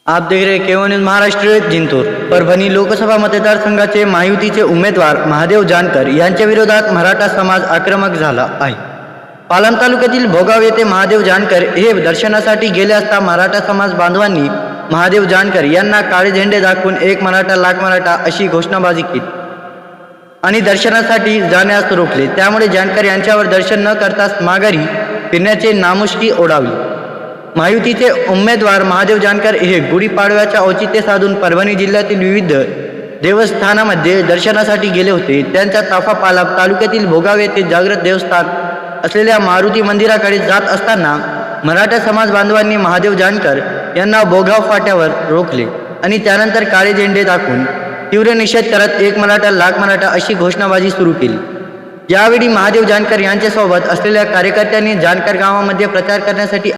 आप देख रहे केवन न्यूज महाराष्ट्र जिंतूर परभणी लोकसभा मतदारसंघाचे महायुतीचे उमेदवार महादेव जानकर यांच्या विरोधात मराठा समाज आक्रमक झाला आहे। पालम तालुक्यातील भोगाव येथे महादेव जानकर हे दर्शनासाठी गेले असता मराठा समाज बांधवांनी महादेव जानकर यांना काळे झेंडे दाखवून एक मराठा लाख मराठा अशी घोषणाबाजी केली आणि दर्शनासाठी जाण्यास रोखले। त्यामुळे जानकर यांच्यावर दर्शन न करताच माघारी फिरण्याचे नामुष्की ओढावली। महायुतीचे उमेदवार महादेव जानकर हे गुढीपाडव्याच्या औचित्य साधून परभणी जिल्ह्यातील विविध देवस्थानामध्ये दर्शनासाठी गेले होते। त्यांचा ताफा पालम तालुक्यातील भोगाव येथे जागृत देवस्थान असलेल्या मारुती मंदिराकडे जात असताना मराठा समाज बांधवांनी महादेव जानकर यांना भोगाव फाट्यावर रोखले आणि त्यानंतर काळे झेंडे दाखवून तीव्र निषेध करत एक मराठा लाख मराठा अशी घोषणाबाजी सुरू केली। यावेळी महादेव जानकर यांच्यासोबत असलेल्या कार्यकर्त्यांनी जानकर गावामध्ये प्रचार करण्यासाठी